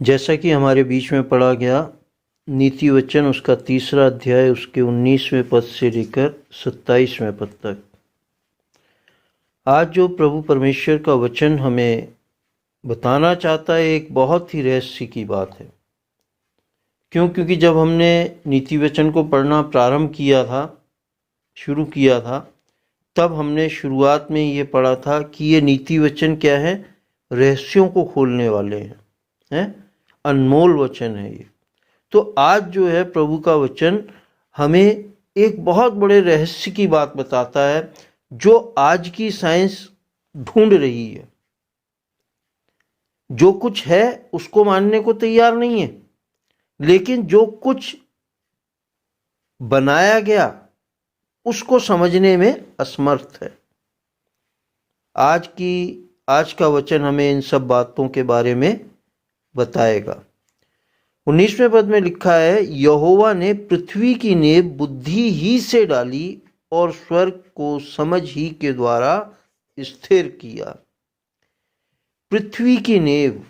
जैसा कि हमारे बीच में पढ़ा गया, नीति वचन उसका 3रा अध्याय उसके 19वें पद से लेकर 27वें पद तक। आज जो प्रभु परमेश्वर का वचन हमें बताना चाहता है, एक बहुत ही रहस्य की बात है। क्योंकि जब हमने नीति वचन को पढ़ना प्रारंभ किया था, शुरू किया था, तब हमने शुरुआत में ये पढ़ा था कि ये नीति वचन क्या है, रहस्यों को खोलने वाले हैं, अनमोल वचन है ये। तो आज जो है प्रभु का वचन हमें एक बहुत बड़े रहस्य की बात बताता है, जो आज की साइंस ढूंढ रही है। जो कुछ है उसको मानने को तैयार नहीं है, लेकिन जो कुछ बनाया गया उसको समझने में असमर्थ है। आज का वचन हमें इन सब बातों के बारे में बताएगा। 19वें पद में लिखा है, यहोवा ने पृथ्वी की नींव बुद्धि ही से डाली और स्वर्ग को समझ ही के द्वारा स्थिर किया। पृथ्वी की नींव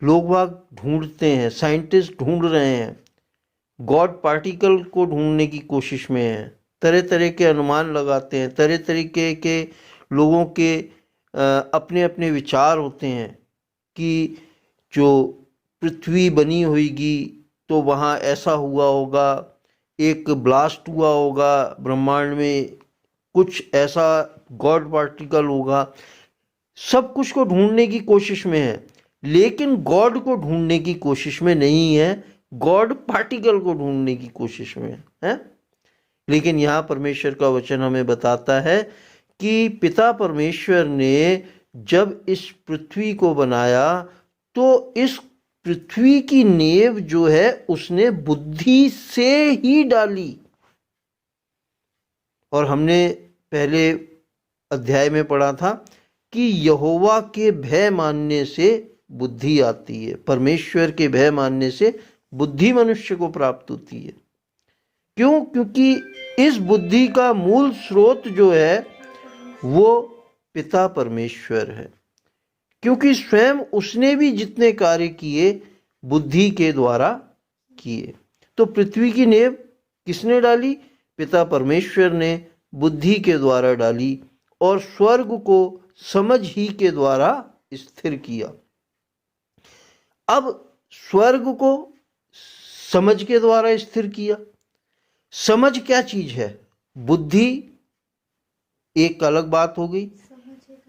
लोग बाग ढूंढते हैं, साइंटिस्ट ढूंढ रहे हैं, गॉड पार्टिकल को ढूंढने की कोशिश में हैं, तरह तरह के अनुमान लगाते हैं, तरह तरीके के लोगों के अपने अपने विचार होते हैं कि जो पृथ्वी बनी होगी तो वहाँ ऐसा हुआ होगा, एक ब्लास्ट हुआ होगा ब्रह्मांड में, कुछ ऐसा गॉड पार्टिकल होगा। सब कुछ को ढूंढने की कोशिश में है, लेकिन गॉड को ढूंढने की कोशिश में नहीं है, गॉड पार्टिकल को ढूंढने की कोशिश में है। लेकिन यहाँ परमेश्वर का वचन हमें बताता है कि पिता परमेश्वर ने जब इस पृथ्वी को बनाया तो इस पृथ्वी की नींव जो है उसने बुद्धि से ही डाली। और हमने पहले अध्याय में पढ़ा था कि यहोवा के भय मानने से बुद्धि आती है, परमेश्वर के भय मानने से बुद्धि मनुष्य को प्राप्त होती है। क्यों? क्योंकि इस बुद्धि का मूल स्रोत जो है वो पिता परमेश्वर है, क्योंकि स्वयं उसने भी जितने कार्य किए बुद्धि के द्वारा किए। तो पृथ्वी की नींव किसने डाली? पिता परमेश्वर ने बुद्धि के द्वारा डाली और स्वर्ग को समझ ही के द्वारा स्थिर किया। अब स्वर्ग को समझ के द्वारा स्थिर किया। समझ क्या चीज है? बुद्धि एक अलग बात हो गई,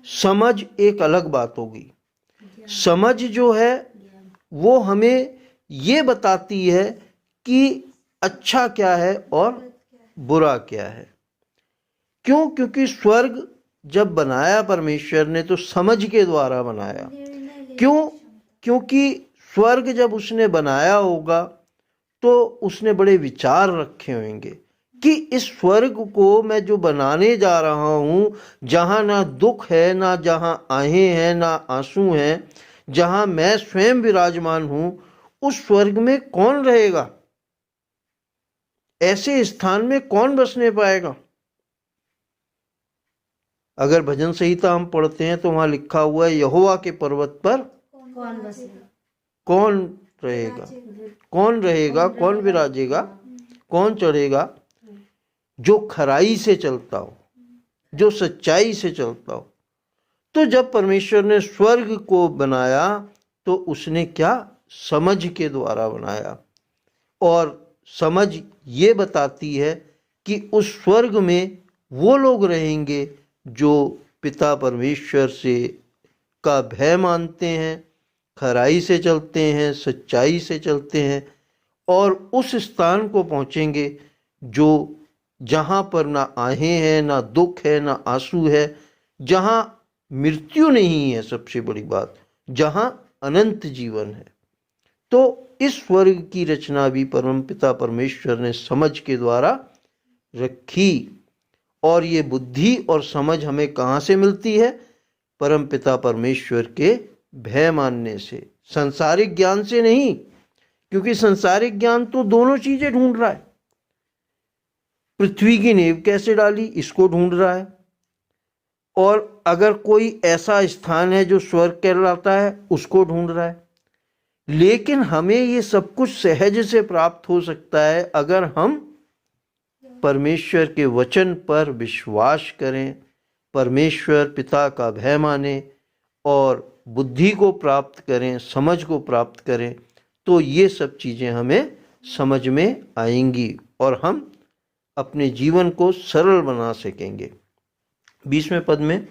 समझ एक अलग बात हो गई। समझ जो है वो हमें ये बताती है कि अच्छा क्या है और बुरा क्या है। क्यों? क्योंकि स्वर्ग जब बनाया परमेश्वर ने तो समझ के द्वारा बनाया। क्यों? क्योंकि स्वर्ग जब उसने बनाया होगा तो उसने बड़े विचार रखे होंगे कि इस स्वर्ग को मैं जो बनाने जा रहा हूँ, जहाँ ना दुख है, ना जहाँ आहें हैं, ना आंसू हैं, जहाँ मैं स्वयं विराजमान हूँ, उस स्वर्ग में कौन रहेगा? ऐसे स्थान में कौन बसने पाएगा? अगर भजन संहिता हम पढ़ते हैं तो वहां लिखा हुआ है, यहोवा के पर्वत पर कौन बसेगा, कौन रहेगा, कौन रहेगा, कौन विराजेगा, कौन चढ़ेगा? जो खराई से चलता हो, जो सच्चाई से चलता हो। तो जब परमेश्वर ने स्वर्ग को बनाया तो उसने क्या? समझ के द्वारा बनाया। और समझ ये बताती है कि उस स्वर्ग में वो लोग रहेंगे जो पिता परमेश्वर से का भय मानते हैं, खराई से चलते हैं, सच्चाई से चलते हैं, और उस स्थान को पहुंचेंगे जो जहाँ पर ना आहें हैं, ना दुख है, ना आंसू है, जहाँ मृत्यु नहीं है, सबसे बड़ी बात, जहाँ अनंत जीवन है। तो इस स्वर्ग की रचना भी परमपिता परमेश्वर ने समझ के द्वारा रखी। और ये बुद्धि और समझ हमें कहाँ से मिलती है? परमपिता परमेश्वर के भय मानने से, संसारिक ज्ञान से नहीं। क्योंकि संसारिक ज्ञान तो दोनों चीजें ढूंढ रहा है। पृथ्वी की नींव कैसे डाली, इसको ढूंढ रहा है, और अगर कोई ऐसा स्थान है जो स्वर्ग कहलाता है, उसको ढूंढ रहा है। लेकिन हमें ये सब कुछ सहज से प्राप्त हो सकता है अगर हम परमेश्वर के वचन पर विश्वास करें, परमेश्वर पिता का भय माने और बुद्धि को प्राप्त करें, समझ को प्राप्त करें, तो ये सब चीज़ें हमें समझ में आएंगी और हम अपने जीवन को सरल बना सकेंगे। 20वें पद में,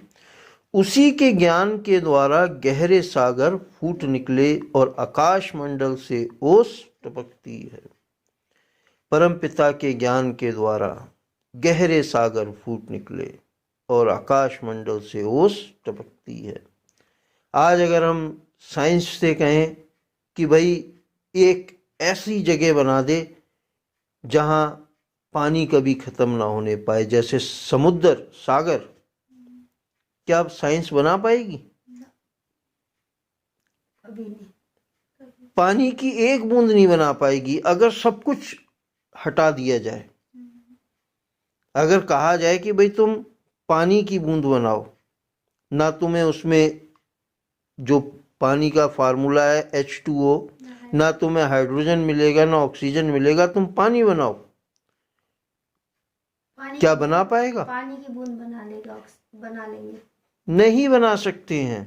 उसी के ज्ञान के द्वारा गहरे सागर फूट निकले और आकाश मंडल से ओस टपकती है। परमपिता के ज्ञान के द्वारा गहरे सागर फूट निकले और आकाश मंडल से ओस टपकती है। आज अगर हम साइंस से कहें कि भाई एक ऐसी जगह बना दे जहां पानी कभी खत्म ना होने पाए, जैसे समुद्र, सागर, क्या साइंस बना पाएगी? अभी नहीं। पानी की एक बूंद नहीं बना पाएगी अगर सब कुछ हटा दिया जाए। अगर कहा जाए कि भाई तुम पानी की बूंद बनाओ, ना तुम्हें उसमें जो पानी का फार्मूला है H2O, ना तुम्हें हाइड्रोजन मिलेगा ना ऑक्सीजन मिलेगा, तुम पानी बनाओ, क्या बना पाएगा? पानी की बूंद बना लेंगे? नहीं बना सकते हैं।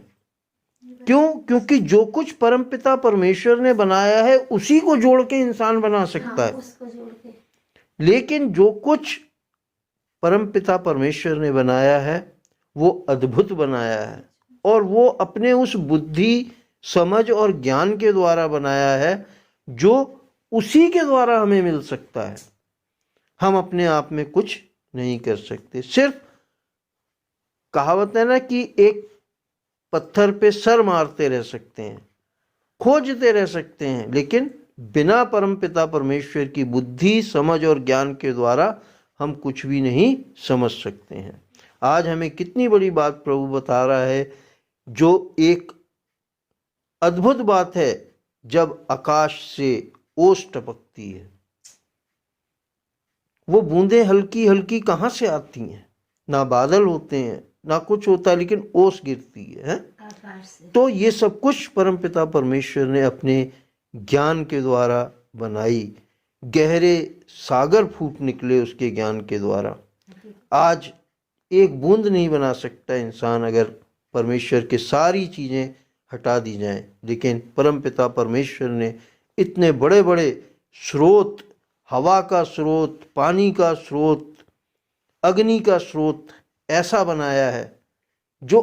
क्यों? क्योंकि जो कुछ परमपिता परमेश्वर ने बनाया है उसी को जोड़ के इंसान बना सकता है। उसको जोड़ के। लेकिन जो कुछ परमपिता परमेश्वर ने बनाया है वो अद्भुत बनाया है और वो अपने उस बुद्धि, समझ और ज्ञान के द्वारा बनाया है जो उसी के द्वारा हमें मिल सकता है। हम अपने आप में कुछ नहीं कर सकते। सिर्फ कहावत है ना कि एक पत्थर पे सर मारते रह सकते हैं, खोजते रह सकते हैं, लेकिन बिना परमपिता परमेश्वर की बुद्धि, समझ और ज्ञान के द्वारा हम कुछ भी नहीं समझ सकते हैं। आज हमें कितनी बड़ी बात प्रभु बता रहा है, जो एक अद्भुत बात है जब आकाश से ओस टपकती है। वो बूंदें हल्की हल्की कहाँ से आती हैं? ना बादल होते हैं ना कुछ होता है, लेकिन ओस गिरती है आकाश से। तो ये सब कुछ परमपिता परमेश्वर ने अपने ज्ञान के द्वारा बनाई। गहरे सागर फूट निकले उसके ज्ञान के द्वारा। आज एक बूंद नहीं बना सकता इंसान अगर परमेश्वर के सारी चीज़ें हटा दी जाएं, लेकिन परमपिता परमेश्वर ने इतने बड़े बड़े स्रोत, हवा का स्रोत, पानी का स्रोत, अग्नि का स्रोत ऐसा बनाया है जो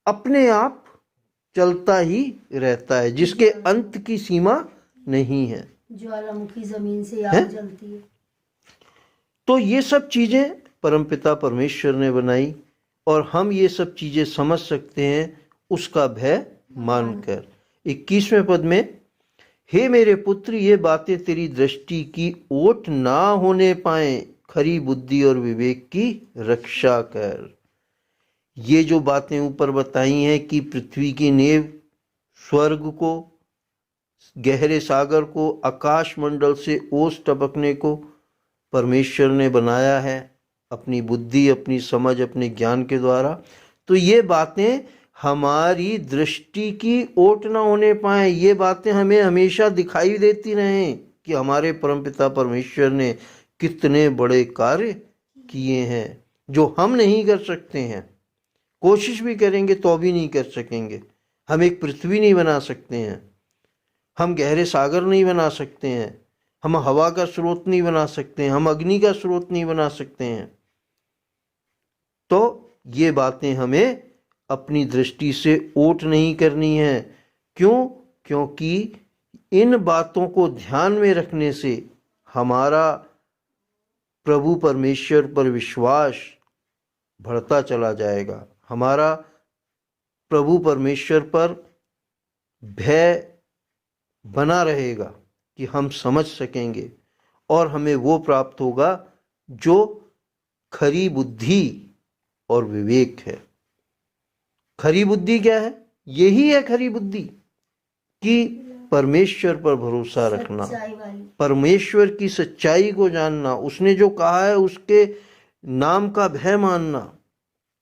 अपने आप चलता ही रहता है, जिसके अंत की सीमा नहीं है। ज्वालामुखी जमीन से आग जलती है। तो ये सब चीजें परमपिता परमेश्वर ने बनाई और हम ये सब चीजें समझ सकते हैं उसका भय मानकर। 21वें पद में, हे मेरे पुत्र, ये बातें तेरी दृष्टि की ओट ना होने पाए, खरी बुद्धि और विवेक की रक्षा कर। ये जो बातें ऊपर बताई हैं कि पृथ्वी की नींव, स्वर्ग को, गहरे सागर को, आकाश मंडल से ओस टपकने को परमेश्वर ने बनाया है अपनी बुद्धि, अपनी समझ, अपने ज्ञान के द्वारा। तो ये बातें हमारी दृष्टि की ओट ना होने पाए, ये बातें हमें हमेशा दिखाई देती रहें कि हमारे परमपिता परमेश्वर ने कितने बड़े कार्य किए हैं जो हम नहीं कर सकते हैं। कोशिश भी करेंगे तो भी नहीं कर सकेंगे। हम एक पृथ्वी नहीं बना सकते हैं, हम गहरे सागर नहीं बना सकते हैं, हम हवा का स्रोत नहीं बना सकते हैं, हम अग्नि का स्रोत नहीं बना सकते हैं। तो ये बातें हमें अपनी दृष्टि से ओट नहीं करनी है। क्यों? क्योंकि इन बातों को ध्यान में रखने से हमारा प्रभु परमेश्वर पर विश्वास बढ़ता चला जाएगा, हमारा प्रभु परमेश्वर पर भय बना रहेगा कि हम समझ सकेंगे और हमें वो प्राप्त होगा जो खरी बुद्धि और विवेक है। खरी बुद्धि क्या है? यही है खरी बुद्धि कि परमेश्वर पर भरोसा रखना, परमेश्वर की सच्चाई को जानना, उसने जो कहा है उसके नाम का भय मानना,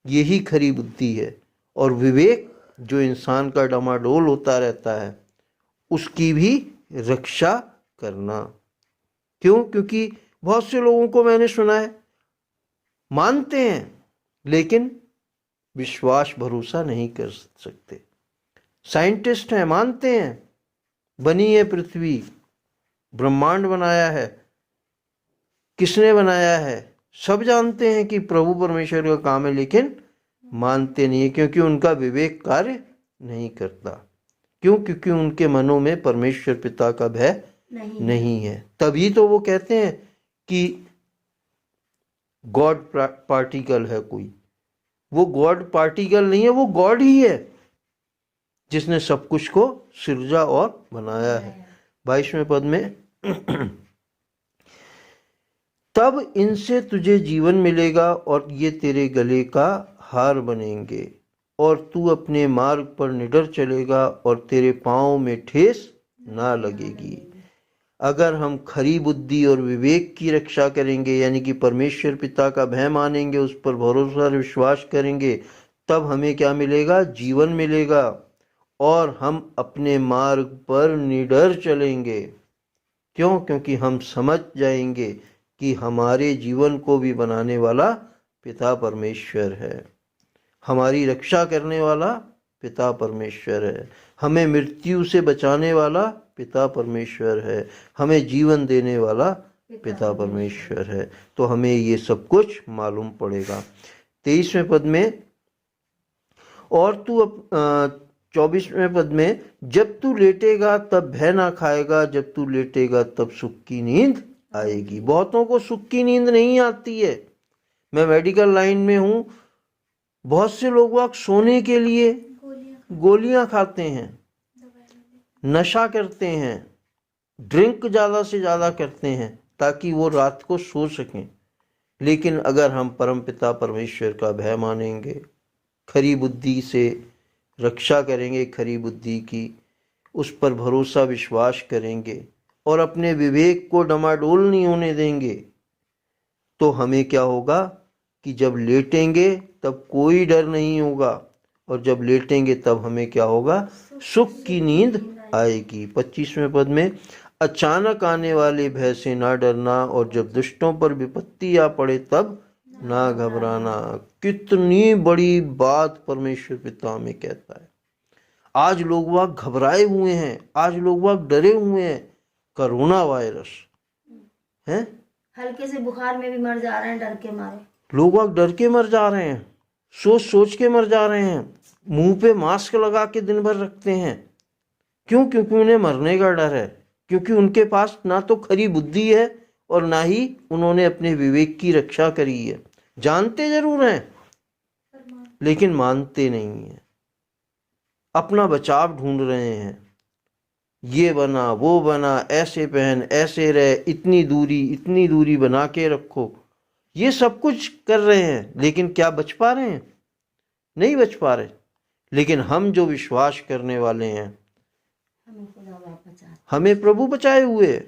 यही खरी बुद्धि है। और विवेक जो इंसान का डमाडोल होता रहता है उसकी भी रक्षा करना। क्यों? क्योंकि बहुत से लोगों को मैंने सुना है मानते हैं लेकिन विश्वास भरोसा नहीं कर सकते। साइंटिस्ट हैं, मानते हैं बनी है पृथ्वी, ब्रह्मांड बनाया है, किसने बनाया है, सब जानते हैं कि प्रभु परमेश्वर का काम है, लेकिन मानते नहीं है क्योंकि उनका विवेक कार्य नहीं करता। क्यों? क्योंकि उनके मनों में परमेश्वर पिता का भय नहीं है। तभी तो वो कहते हैं कि गॉड पार्टिकल है कोई। वो गॉड पार्टिकल नहीं है, वो गॉड ही है जिसने सब कुछ को सृजा और बनाया है। 22वें पद में तब इनसे तुझे जीवन मिलेगा और ये तेरे गले का हार बनेंगे और तू अपने मार्ग पर निडर चलेगा और तेरे पांव में ठेस ना लगेगी। अगर हम खरी बुद्धि और विवेक की रक्षा करेंगे, यानी कि परमेश्वर पिता का भय मानेंगे, उस पर भरोसा और विश्वास करेंगे, तब हमें क्या मिलेगा? जीवन मिलेगा और हम अपने मार्ग पर निडर चलेंगे। क्यों? क्योंकि हम समझ जाएंगे कि हमारे जीवन को भी बनाने वाला पिता परमेश्वर है, हमारी रक्षा करने वाला पिता परमेश्वर है, हमें मृत्यु से बचाने वाला पिता परमेश्वर है, हमें जीवन देने वाला पिता परमेश्वर है। तो हमें ये सब कुछ मालूम पड़ेगा। 23वें पद में और तू 24वें पद में जब तू लेटेगा तब भय ना खाएगा, जब तू लेटेगा तब सुख की नींद आएगी। बहुतों को सुख की नींद नहीं आती है। मैं मेडिकल लाइन में हूं, बहुत से लोग सोने के लिए गोलियां खाते हैं, नशा करते हैं, ड्रिंक ज़्यादा से ज़्यादा करते हैं ताकि वो रात को सो सकें। लेकिन अगर हम परमपिता परमेश्वर का भय मानेंगे, खरी बुद्धि से रक्षा करेंगे, खरी बुद्धि की, उस पर भरोसा विश्वास करेंगे और अपने विवेक को डमाडोल नहीं होने देंगे, तो हमें क्या होगा कि जब लेटेंगे तब कोई डर नहीं होगा और जब लेटेंगे तब हमें क्या होगा? सुख की नींद आएगी। 25वें पद में अचानक आने वाले भय से ना डरना और जब दुष्टों पर विपत्ति आ पड़े तब ना घबराना। कितनी बड़ी बात परमेश्वर पिता हमें कहता है। आज लोग वह घबराए हुए हैं, आज लोग वह डरे हुए हैं। कोरोना वायरस है, हल्के से बुखार में भी मर जा रहे हैं डर के मारे। लोग वह डर के मर जा रहे हैं, सोच सोच के मर जा रहे हैं, मुंह पे मास्क लगा के दिन भर रखते हैं। क्यों? क्योंकि उन्हें मरने का डर है, क्योंकि उनके पास ना तो खरी बुद्धि है और ना ही उन्होंने अपने विवेक की रक्षा करी है। जानते जरूर हैं लेकिन मानते नहीं हैं, अपना बचाव ढूंढ रहे हैं। ये बना, वो बना, ऐसे पहन, ऐसे रहे, इतनी दूरी बना के रखो, ये सब कुछ कर रहे हैं, लेकिन क्या बच पा रहे हैं? नहीं बच पा रहे। लेकिन हम जो विश्वास करने वाले हैं, हमें प्रभु बचाए हुए।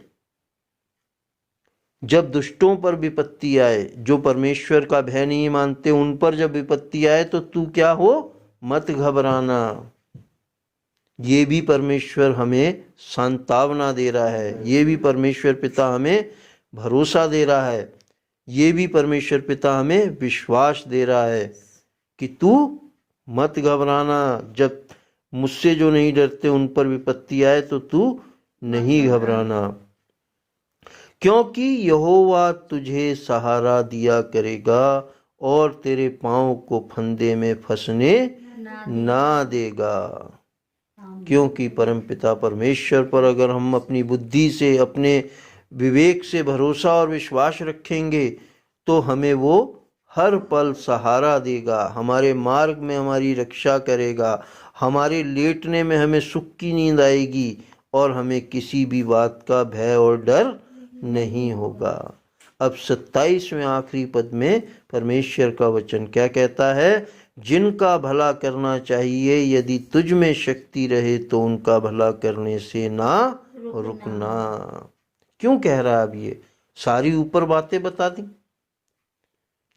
जब दुष्टों पर विपत्ति आए, जो परमेश्वर का भय नहीं मानते, उन पर जब विपत्ति आए तो तू क्या हो? मत घबराना। ये भी परमेश्वर हमें सांत्वना दे रहा है, ये भी परमेश्वर पिता हमें भरोसा दे रहा है, ये भी परमेश्वर पिता हमें विश्वास दे रहा है कि तू मत घबराना। जब मुझसे जो नहीं डरते उन पर विपत्ति आए तो तू नहीं घबराना, क्योंकि यहोवा तुझे सहारा दिया करेगा और तेरे पांव को फंदे में फंसने ना देगा। क्योंकि परमपिता परमेश्वर पर अगर हम अपनी बुद्धि से, अपने विवेक से भरोसा और विश्वास रखेंगे तो हमें वो हर पल सहारा देगा, हमारे मार्ग में हमारी रक्षा करेगा, हमारे लेटने में हमें सुख की नींद आएगी और हमें किसी भी बात का भय और डर नहीं होगा। अब 27वें आखिरी पद में परमेश्वर का वचन क्या कहता है? जिनका भला करना चाहिए, यदि तुझ में शक्ति रहे तो उनका भला करने से ना रुकना। क्यों कह रहा है? अब ये सारी ऊपर बातें बता दी,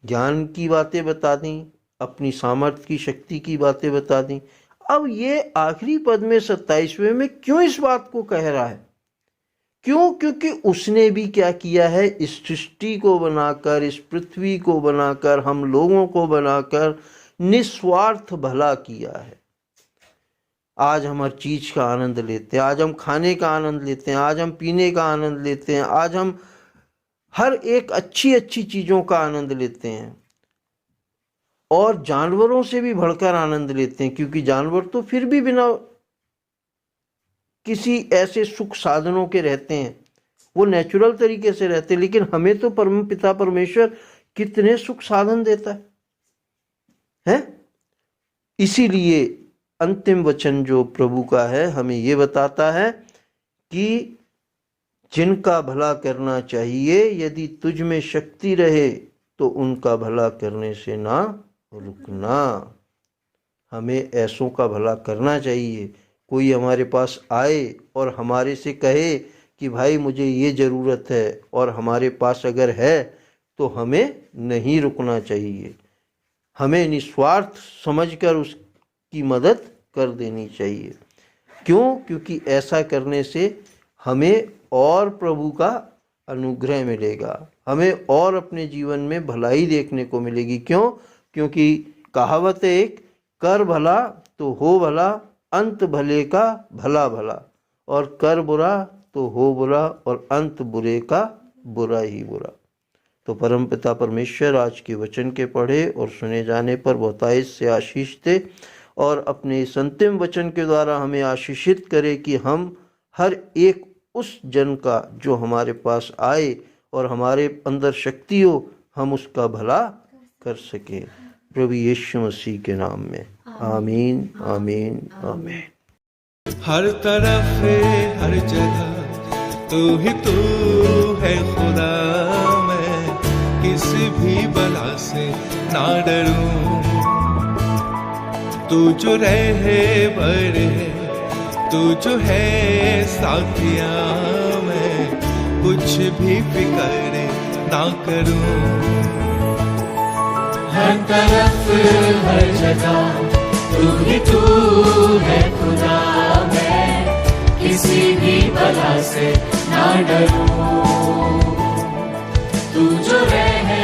ज्ञान की बातें बता दी, अपनी सामर्थ्य की शक्ति की बातें बता दी। अब ये आखिरी पद में 27वें में क्यों इस बात को कह रहा है? क्यों? क्योंकि उसने भी क्या किया है, इस सृष्टि को बनाकर, इस पृथ्वी को बनाकर, हम लोगों को बनाकर निस्वार्थ भला किया है। आज हम हर चीज का आनंद लेते हैं, आज हम खाने का आनंद लेते हैं, आज हम पीने का आनंद लेते हैं, आज हम हर एक अच्छी अच्छी चीजों का आनंद लेते हैं और जानवरों से भी बढ़कर आनंद लेते हैं, क्योंकि जानवर तो फिर भी बिना किसी ऐसे सुख साधनों के रहते हैं, वो नेचुरल तरीके से रहते हैं। लेकिन हमें तो परम पिता परमेश्वर कितने सुख साधन देता है? इसीलिए अंतिम वचन जो प्रभु का है हमें ये बताता है कि जिनका भला करना चाहिए, यदि तुझ में शक्ति रहे तो उनका भला करने से ना रुकना। हमें ऐसों का भला करना चाहिए। कोई हमारे पास आए और हमारे से कहे कि भाई मुझे ये ज़रूरत है, और हमारे पास अगर है तो हमें नहीं रुकना चाहिए, हमें निस्वार्थ समझकर उसकी मदद कर देनी चाहिए। क्यों? क्योंकि ऐसा करने से हमें और प्रभु का अनुग्रह मिलेगा, हमें और अपने जीवन में भलाई देखने को मिलेगी। क्यों? क्योंकि कहावत है एक, कर भला तो हो भला, अंत भले का भला भला, और कर बुरा तो हो बुरा, और अंत बुरे का बुरा ही बुरा। तो परमपिता परमेश्वर आज के वचन के पढ़े और सुने जाने पर बहुतायत से आशीष दे, और अपने इस अंतिम वचन के द्वारा हमें आशीषित करे कि हम हर एक उस जन का जो हमारे पास आए और हमारे अंदर शक्ति हो, हम उसका भला कर सके। प्रभु यीशु मसीह के नाम में आमीन आमीन आमीन। हर तरफ हर जगह तू ही तू है खुदा, मैं किसी भी बला से ना डरूं। तू जो रहे बड़े, तू जो है साथिया, मैं कुछ भी फिक्र ना करूं। हर तरफ हर जगह तू ही तू है खुदा, मैं किसी भी बला से ना डरूं। तू जो रहे